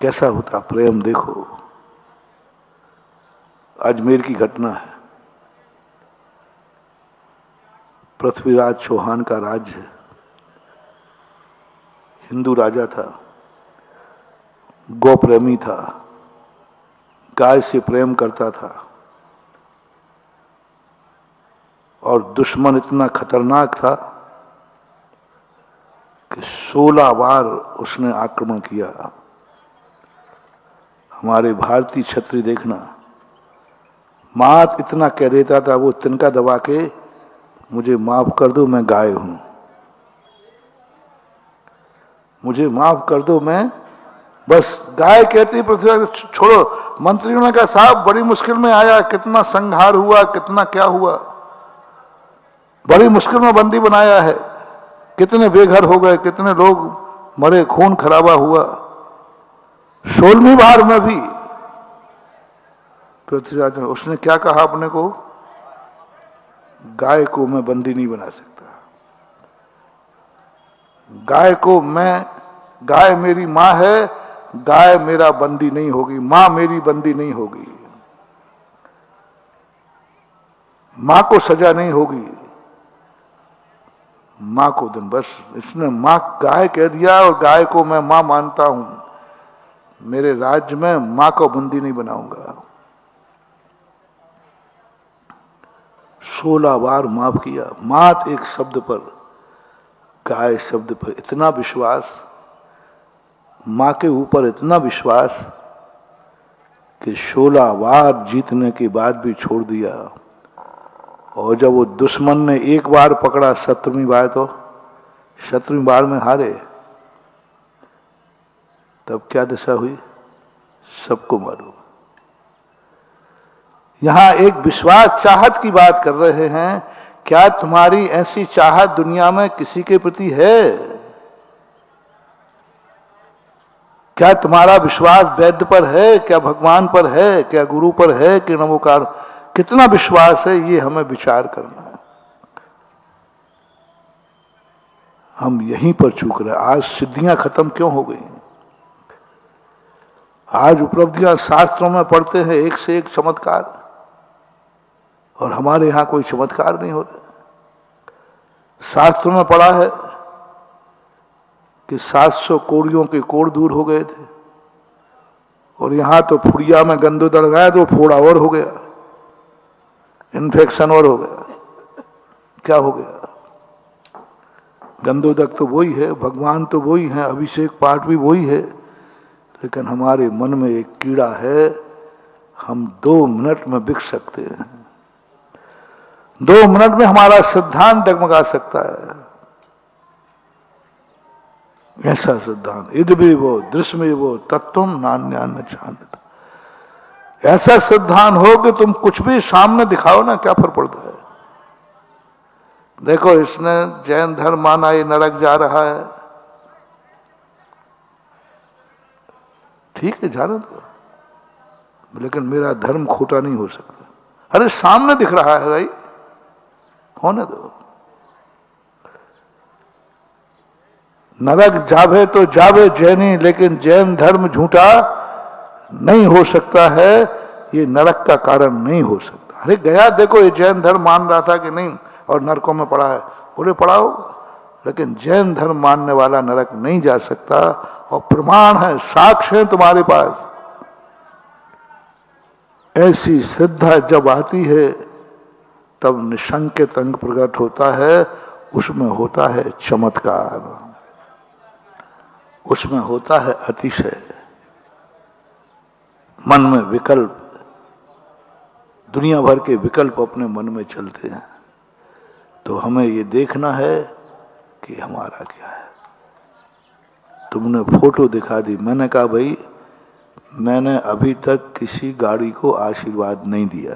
कैसा होता प्रेम देखो। अजमेर की घटना है। पृथ्वीराज चौहान का राज्य है। हिंदू राजा था, गौ प्रेमी था, गाय से प्रेम करता था, और दुश्मन इतना खतरनाक था कि 16 बार उसने आक्रमण किया। हमारे भारतीय क्षत्रिय देखना, मात इतना कह देता था वो तिनका दबा के, मुझे माफ कर दो मैं गाय हूं, मुझे माफ कर दो मैं बस गाय कहती। पृथ्वी छोड़ो। मंत्रियों ने कहा साहब बड़ी मुश्किल में आया, कितना संहार हुआ, कितना क्या हुआ, बड़ी मुश्किल में बंदी बनाया है, कितने बेघर हो गए, कितने लोग मरे, खून खराबा हुआ। 16वीं बार में भी पृथ्वीराज ने, उसने क्या कहा अपने को, गाय को मैं बंदी नहीं बना सकता, गाय को मैं, गाय मेरी मां है, गाय मेरा बंदी नहीं होगी, मां मेरी बंदी नहीं होगी, मां को सजा नहीं होगी, मां को दिन। बस इसने मां गाय कह दिया और गाय को मैं मां मानता हूं, मेरे राज्य में मां को बंदी नहीं बनाऊंगा। 16 बार माफ किया। मात एक शब्द पर, गाय शब्द पर इतना विश्वास, मां के ऊपर इतना विश्वास कि 16 बार जीतने के बाद भी छोड़ दिया। और जब वो दुश्मन ने एक बार पकड़ा, 17वीं बार, तो 17वीं बार में हारे, तब क्या दशा हुई सबको मालूम। यहां एक विश्वास चाहत की बात कर रहे हैं। क्या तुम्हारी ऐसी चाहत दुनिया में किसी के प्रति है? क्या तुम्हारा विश्वास वैद्य पर है, क्या भगवान पर है, क्या गुरु पर है, कि नमोकार? कितना विश्वास है, ये हमें विचार करना है। हम यहीं पर चूक रहे। आज सिद्धियां खत्म क्यों हो गई? आज उपलब्धियां शास्त्रों में पढ़ते हैं एक से एक चमत्कार, और हमारे यहां कोई चमत्कार नहीं हो रहा। शास्त्रों में पढ़ा है कि 700 कोड़ियों के कोड़ दूर हो गए थे, और यहां तो फुड़िया में गंदोदड़ लगाया तो फोड़ा और हो गया, इन्फेक्शन और हो गया। क्या हो गया? गंदोदक तो वही है, भगवान तो वही है, अभिषेक पाठ भी वही है, लेकिन हमारे मन में एक कीड़ा है। हम 2 मिनट में बिक सकते हैं, 2 मिनट में हमारा सिद्धांत डगमगा सकता है। ऐसा सिद्धांत, इद भी वो दृश्य में वो तत्वम नान्यान्य छान्यता। ऐसा सिद्धांत हो कि तुम कुछ भी सामने दिखाओ ना, क्या फर्क पड़ता है। देखो इसने जैन धर्म माना, ये नरक जा रहा है, ठीक है जाने दो, लेकिन मेरा धर्म खोटा नहीं हो सकता। अरे सामने दिख रहा है भाई, होने दो। नरक जावे तो जावे जैनी, लेकिन जैन धर्म झूठा नहीं हो सकता है, ये नरक का कारण नहीं हो सकता। अरे गया देखो, ये जैन धर्म मान रहा था कि नहीं, और नरकों में पड़ा है, बोले पड़ा होगा, लेकिन जैन धर्म मानने वाला नरक नहीं जा सकता। और प्रमाण है, साक्ष्य है तुम्हारे पास। ऐसी श्रद्धा जब आती है तब निशंकित अंग प्रकट होता है, उसमें होता है चमत्कार, उसमें होता है अतिशय। मन में विकल्प, दुनिया भर के विकल्प अपने मन में चलते हैं, तो हमें ये देखना है कि हमारा क्या है। तुमने फोटो दिखा दी, मैंने कहा भाई मैंने अभी तक किसी गाड़ी को आशीर्वाद नहीं दिया।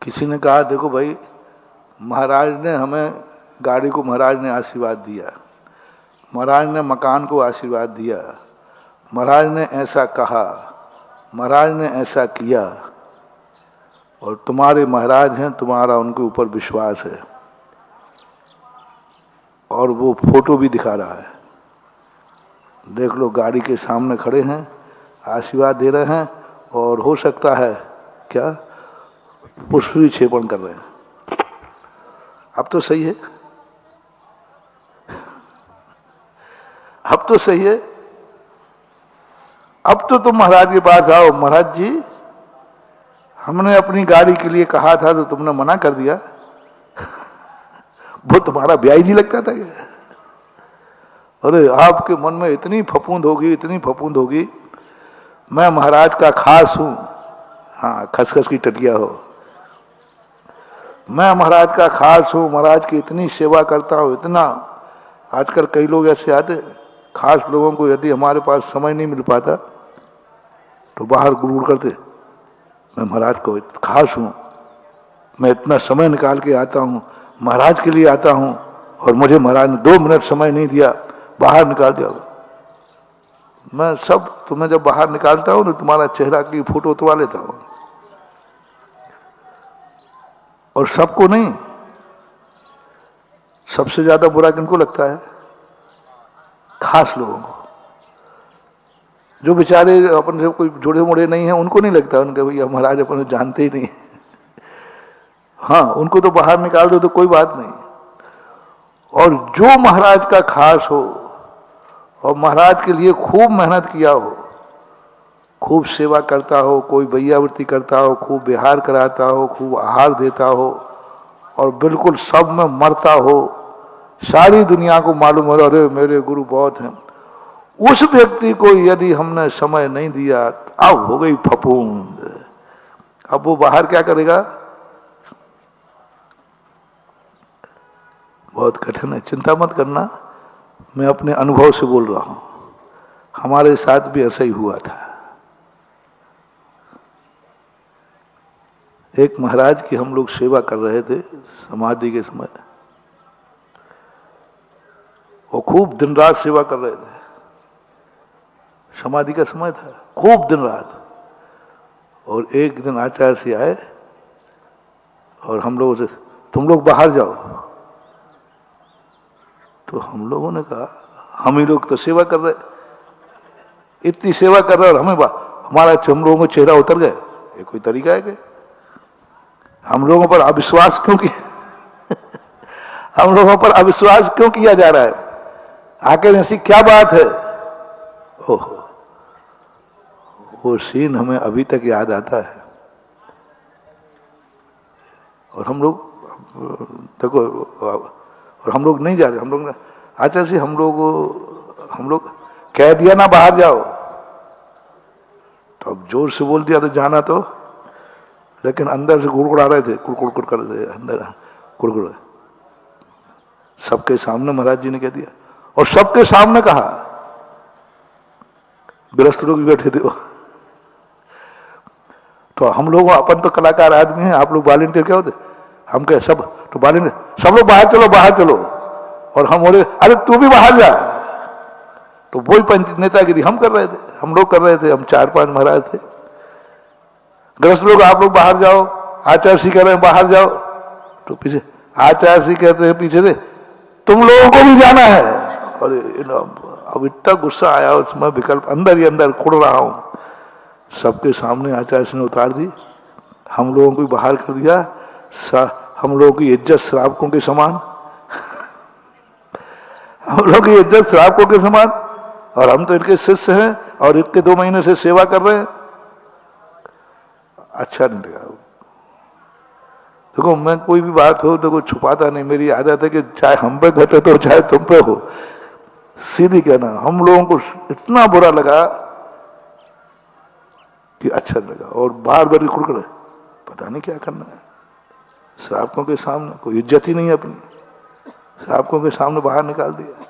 किसी ने कहा देखो भाई महाराज ने हमें, गाड़ी को महाराज ने आशीर्वाद दिया, महाराज ने मकान को आशीर्वाद दिया, महाराज ने ऐसा कहा, महाराज ने ऐसा किया, और तुम्हारे महाराज हैं, तुम्हारा उनके ऊपर विश्वास है, और वो फोटो भी दिखा रहा है। देख लो गाड़ी के सामने खड़े हैं, आशीर्वाद दे रहे हैं, और हो सकता है क्या पुष्प विक्षेपण कर रहे हैं। अब तो सही है, अब तो सही है। अब तो तुम महाराज के पास आओ, महाराज जी हमने अपनी गाड़ी के लिए कहा था तो तुमने मना कर दिया। वो तुम्हारा ब्याही जी लगता था क्या? अरे आपके मन में इतनी फफूंद होगी, इतनी फफूंद होगी, मैं महाराज का खास हूं। हाँ, खसखस की टटिया हो। मैं महाराज का खास हूं, महाराज की इतनी सेवा करता हूं, इतना। आजकल कई लोग ऐसे आते, खास लोगों को यदि हमारे पास समय नहीं मिल पाता तो बाहर गुड़गुड़ करते, मैं महाराज को खास हूं, मैं इतना समय निकाल के आता हूं, महाराज के लिए आता हूं, और मुझे महाराज ने 2 मिनट समय नहीं दिया, बाहर निकाल दिया। मैं सब तुम्हें जब बाहर निकालता हूं तो तुम्हारा चेहरा की फोटो उतरवा लेता हूं। और सबको नहीं, सबसे ज्यादा बुरा किनको लगता है? खास लोगों को। जो बेचारे अपन से कोई जुड़े मुड़े नहीं है उनको नहीं लगता, उनके भैया महाराज अपन जानते ही नहीं। हाँ, उनको तो बाहर निकाल दो तो कोई बात नहीं। और जो महाराज का खास हो और महाराज के लिए खूब मेहनत किया हो, खूब सेवा करता हो, कोई भैयावृत्ति करता हो, खूब विहार कराता हो, खूब आहार देता हो, और बिल्कुल सब में मरता हो, सारी दुनिया को मालूम हो, अरे मेरे गुरु बहुत हैं, उस व्यक्ति को यदि हमने समय नहीं दिया, अब हो गई फफूंद। अब वो बाहर क्या करेगा? बहुत कठिन है। चिंता मत करना, मैं अपने अनुभव से बोल रहा हूं, हमारे साथ भी ऐसा ही हुआ था। एक महाराज की हम लोग सेवा कर रहे थे समाधि के समय, वो खूब दिन रात सेवा कर रहे थे। समाधि का समय था, खूब दिन रात। और एक दिन आचार्य से आए और हम लोगों से, तुम लोग बाहर जाओ। तो हम लोगों ने कहा, हम ही लोग तो सेवा कर रहे, इतनी सेवा कर रहे और हमें हम लोगों को चेहरा उतर गए, ये कोई तरीका है क्या? हम लोगों पर अविश्वास क्यों किया? हम लोगों पर अविश्वास क्यों किया जा रहा है? आखिर ऐसी क्या बात है? ओह, वो सीन हमें अभी तक याद आता है। और हम लोग देखो, और हम लोग नहीं जा रहे, हम लोग आचार्य जी हम लोग कह दिया ना बाहर जाओ, तो अब जोर से बोल दिया तो जाना तो, लेकिन अंदर से गुड़गुड़ा रहे थे, कुड़कुड़ कर रहे थे अंदर, गुड़गुड़। सबके सामने महाराज जी ने कह दिया, और सबके सामने कहा, गृहस्थ लोग भी बैठे थे। तो हम लोग, अपन तो कलाकार आदमी हैं, आप लोग वॉलंटियर क्या होते? हम कहे सब तो वॉलंटियर, सब लोग बाहर चलो, बाहर चलो। और हम बोले अरे तू भी बाहर जा। तो वही पंच नेतागिरी हम कर रहे थे, हम लोग कर रहे थे, हम 4-5 महाराज थे। गृहस्थ लोग आप लोग बाहर जाओ, आचार्य जी कह रहे हैं बाहर जाओ। तो पीछे आचार्य जी कहते हैं पीछे से, तुम लोगों को भी जाना है। और अब इतना गुस्सा आया उसमें, विकल्प अंदर ही अंदर कुड़ रहा हूं। सबके सामने आचार्य ने उतार दी, हम लोगों को बाहर कर दिया। हम लोगों की इज्जत श्रावकों के समान, हम लोगों की इज्जत श्रावकों के समान, और हम तो इनके शिष्य हैं और इतने 2 महीने से सेवा कर रहे हैं। अच्छा नहीं लगा। देखो मैं कोई भी बात हो तो कुछ छुपाता नहीं, मेरी आदत है कि चाहे हम पे घटे तो चाहे तुम पे हो, सीधी कहना। हम लोगों को इतना बुरा लगा कि अच्छा लगा, और बार बार कुड़कुड़े, पता नहीं क्या करना है। श्रावकों के सामने कोई इज्जत ही नहीं है अपनी, श्रावकों के सामने बाहर निकाल दिया।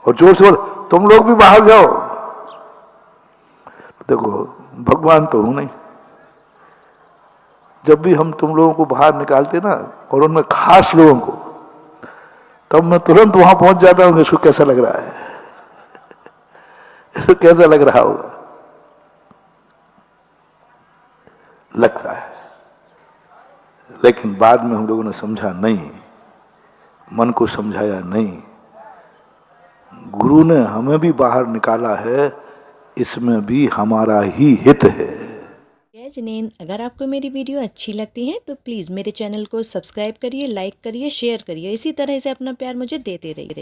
और जोर से बोल, तुम लोग भी बाहर जाओ। देखो भगवान तो हूं नहीं, जब भी हम तुम लोगों को बाहर निकालते ना, और उनमें खास लोगों को, तब मैं तुरंत वहां पहुंच जाता हूं। इसको कैसा लग रहा है? इसको कैसा लग रहा होगा? लगता है, लेकिन बाद में हम लोगों ने समझा नहीं, मन को समझाया नहीं। गुरु ने हमें भी बाहर निकाला है, इसमें भी हमारा ही हित है। जय जिनेंद्र, अगर आपको मेरी वीडियो अच्छी लगती है तो प्लीज़ मेरे चैनल को सब्सक्राइब करिए, लाइक करिए, शेयर करिए। इसी तरह से अपना प्यार मुझे देते रहिए।